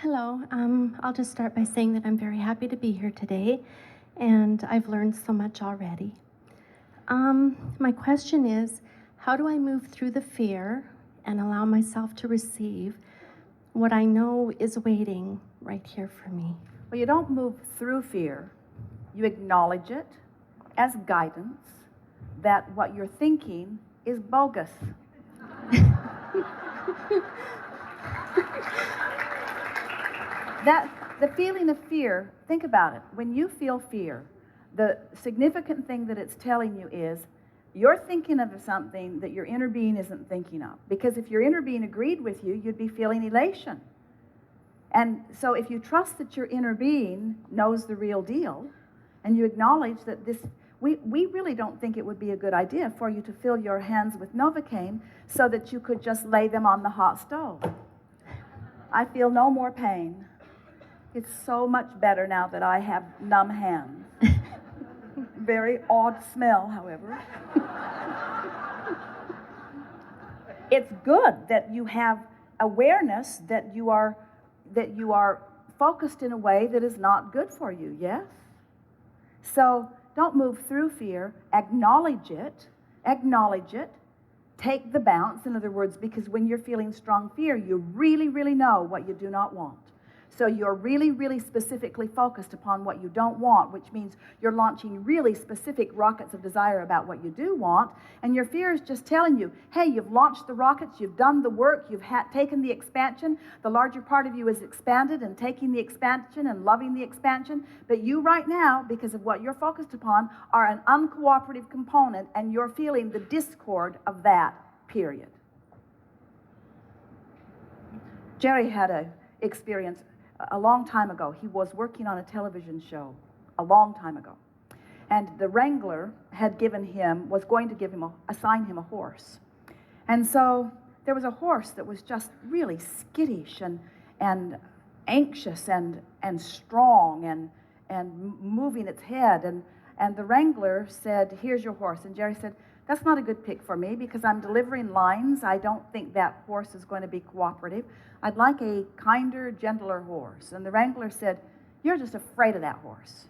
Hello. I'll just start by saying that I'm very happy to be here today, and I've learned so much already. My question is, how do I move through the fear and allow myself to receive what I know is waiting right here for me? Well, you don't move through fear. You acknowledge it as guidance that what you're thinking is bogus. The feeling of fear, think about it. When you feel fear, the significant thing that it's telling you is you're thinking of something that your inner being isn't thinking of. Because if your inner being agreed with you, you'd be feeling elation. And so if you trust that your inner being knows the real deal, and you acknowledge that we really don't think it would be a good idea for you to fill your hands with Novocaine so that you could just lay them on the hot stove. I feel no more pain. It's so much better now that I have numb hands. Very odd smell, however. It's good that you have awareness that you are focused in a way that is not good for you, yes? So don't move through fear. Acknowledge it. Take the bounce, in other words, because when you're feeling strong fear, you really, really know what you do not want. So you're really, really specifically focused upon what you don't want, which means you're launching really specific rockets of desire about what you do want, and your fear is just telling you, hey, you've launched the rockets, you've done the work, you've taken the expansion, the larger part of you is expanded and taking the expansion and loving the expansion, but you right now, because of what you're focused upon, are an uncooperative component, and you're feeling the discord of that, period. Jerry had an experience a long time ago. He was working on a television show a long time ago. And the wrangler was going to assign him a horse. And so there was a horse that was just really skittish and anxious and strong and moving its head. And the wrangler said, here's your horse. And Jerry said, that's not a good pick for me because I'm delivering lines. I don't think that horse is going to be cooperative. I'd like a kinder, gentler horse. And the wrangler said, you're just afraid of that horse.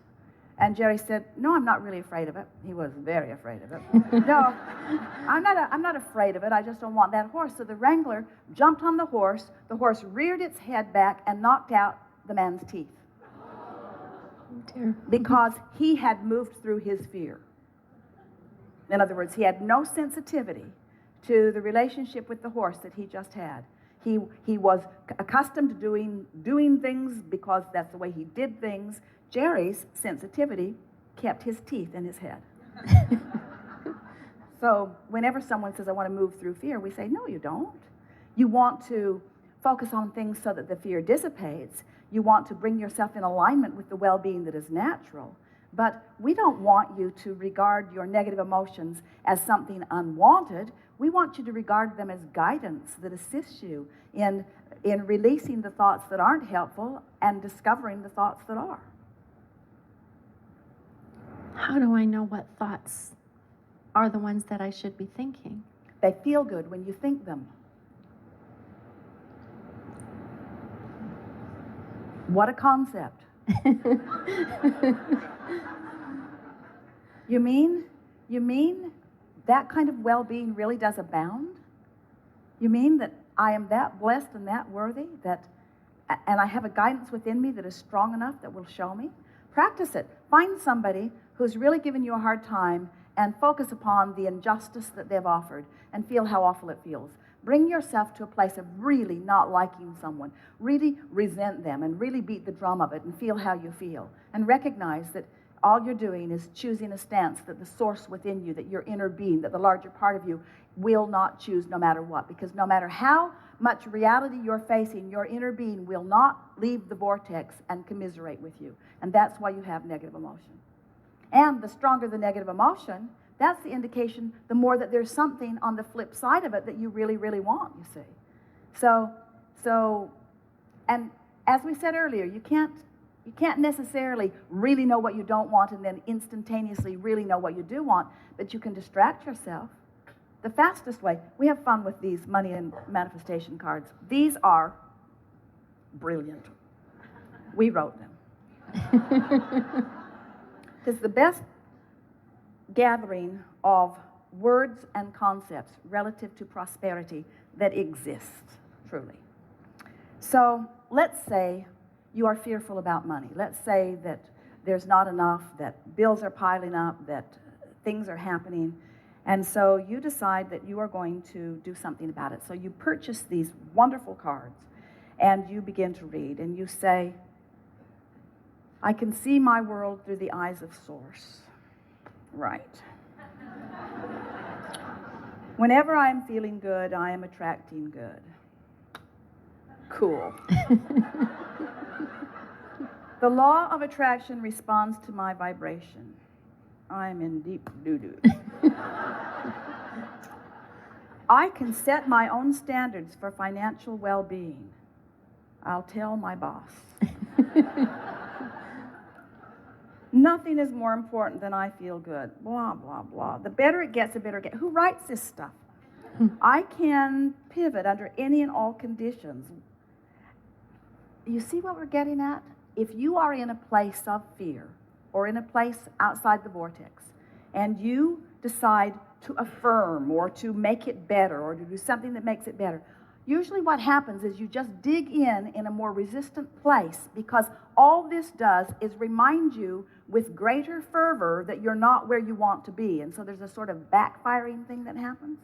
And Jerry said, no, I'm not really afraid of it. He was very afraid of it. No, I'm not afraid of it. I just don't want that horse. So the wrangler jumped on the horse. The horse reared its head back and knocked out the man's teeth. Oh, dear. Because he had moved through his fear. In other words, he had no sensitivity to the relationship with the horse that he just had. He was accustomed to doing things because that's the way he did things. Jerry's sensitivity kept his teeth in his head. So whenever someone says, I want to move through fear, we say, no, you don't. You want to focus on things so that the fear dissipates. You want to bring yourself in alignment with the well-being that is natural. But we don't want you to regard your negative emotions as something unwanted. We want you to regard them as guidance that assists you in releasing the thoughts that aren't helpful and discovering the thoughts that are. How do I know what thoughts are the ones that I should be thinking? They feel good when you think them. What a concept. You mean that kind of well-being really does abound? You mean that I am that blessed and that worthy, and I have a guidance within me that is strong enough that will show me? Practice it. Find somebody who's really given you a hard time and focus upon the injustice that they've offered and feel how awful it feels. Bring yourself to a place of really not liking someone. Really resent them and really beat the drum of it and feel how you feel. And recognize that all you're doing is choosing a stance that the source within you, that your inner being, that the larger part of you will not choose no matter what. Because no matter how much reality you're facing, your inner being will not leave the vortex and commiserate with you. And that's why you have negative emotion. And the stronger the negative emotion, that's the indication, the more that there's something on the flip side of it that you really, really want, you see. So, and as we said earlier, you can't necessarily really know what you don't want and then instantaneously really know what you do want, but you can distract yourself. The fastest way, we have fun with these money and manifestation cards. These are brilliant. We wrote them. Because the best gathering of words and concepts relative to prosperity that exists, truly. So let's say you are fearful about money. Let's say that there's not enough, that bills are piling up, that things are happening. And so you decide that you are going to do something about it. So you purchase these wonderful cards and you begin to read and you say, I can see my world through the eyes of Source. Right. Whenever I am feeling good, I am attracting good. Cool. The law of attraction responds to my vibration. I am in deep doo-doo. I can set my own standards for financial well-being. I'll tell my boss. Nothing is more important than I feel good. Blah, blah, blah. The better it gets, the better it gets. Who writes this stuff? I can pivot under any and all conditions. You see what we're getting at? If you are in a place of fear or in a place outside the vortex and you decide to affirm or to make it better or to do something that makes it better, usually what happens is you just dig in a more resistant place, because all this does is remind you with greater fervor that you're not where you want to be. And so there's a sort of backfiring thing that happens.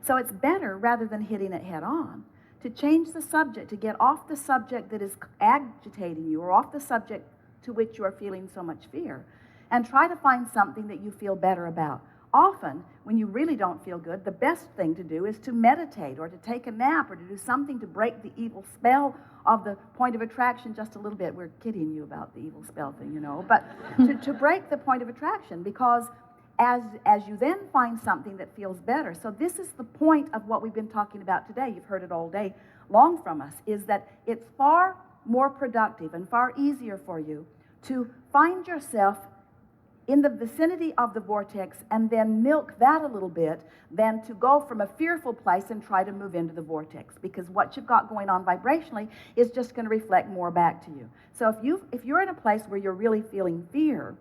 So it's better, rather than hitting it head on, to change the subject, to get off the subject that is agitating you or off the subject to which you are feeling so much fear, and try to find something that you feel better about. Often, when you really don't feel good, the best thing to do is to meditate or to take a nap or to do something to break the evil spell of the point of attraction just a little bit. We're kidding you about the evil spell thing, you know, but to break the point of attraction, because as you then find something that feels better. So this is the point of what we've been talking about today. You've heard it all day long from us, is that it's far more productive and far easier for you to find yourself in the vicinity of the vortex and then milk that a little bit than to go from a fearful place and try to move into the vortex, because what you've got going on vibrationally is just going to reflect more back to you. So if you're in a place where you're really feeling fear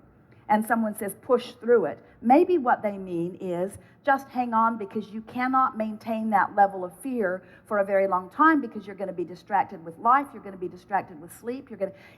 and someone says push through it, maybe what they mean is just hang on, because you cannot maintain that level of fear for a very long time, because you're going to be distracted with life, you're going to be distracted with sleep,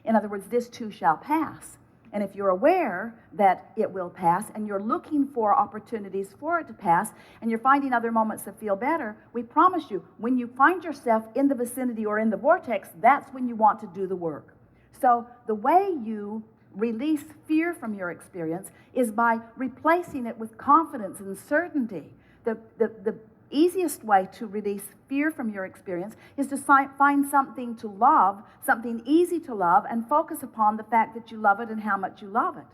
in other words, this too shall pass. And if you're aware that it will pass and you're looking for opportunities for it to pass and you're finding other moments that feel better, we promise you, when you find yourself in the vicinity or in the vortex, that's when you want to do the work. So the way you release fear from your experience is by replacing it with confidence and certainty. The easiest way to release fear from your experience is to find something to love, something easy to love, and focus upon the fact that you love it and how much you love it.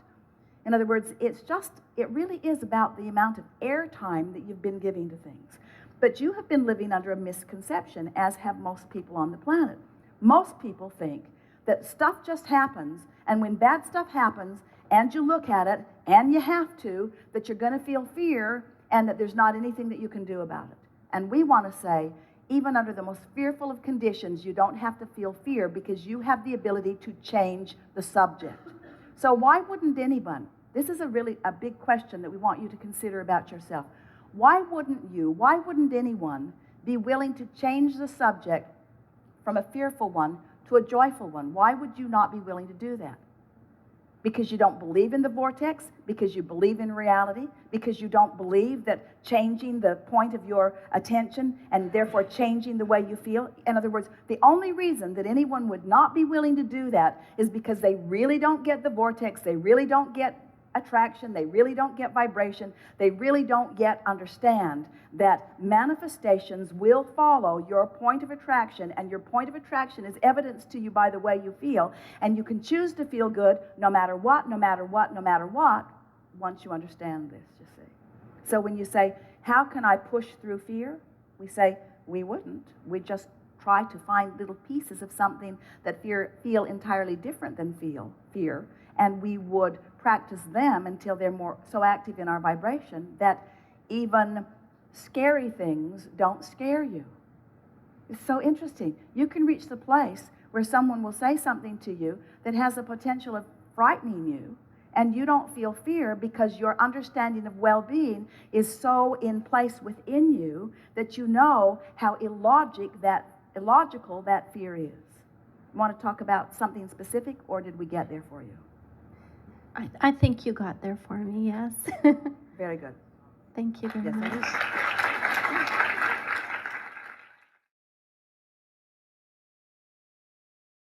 In other words, it really is about the amount of airtime that you've been giving to things. But you have been living under a misconception, as have most people on the planet. Most people think that stuff just happens, and when bad stuff happens, and you look at it, and you have to, that you're going to feel fear, and that there's not anything that you can do about it. And we want to say, even under the most fearful of conditions, you don't have to feel fear, because you have the ability to change the subject. So why wouldn't anyone? This is a big question that we want you to consider about yourself. Why wouldn't anyone be willing to change the subject from a fearful one to a joyful one? Why would you not be willing to do that? Because you don't believe in the vortex, because you believe in reality, because you don't believe that changing the point of your attention and therefore changing the way you feel. In other words, the only reason that anyone would not be willing to do that is because they really don't get the vortex, they really don't get attraction, they really don't get vibration, they really don't yet understand that manifestations will follow your point of attraction, and your point of attraction is evidenced to you by the way you feel, and you can choose to feel good no matter what, no matter what, no matter what, once you understand this, you see. So when you say, how can I push through fear? We say, we wouldn't. We just try to find little pieces of something that feel entirely different than fear, and we would practice them until they're so active in our vibration that even scary things don't scare you. It's so interesting. You can reach the place where someone will say something to you that has the potential of frightening you, and you don't feel fear because your understanding of well-being is so in place within you that you know how illogical that fear is. You want to talk about something specific, or did we get there for you? I think you got there for me, yes. Very good. Thank you very Yes, much. I do.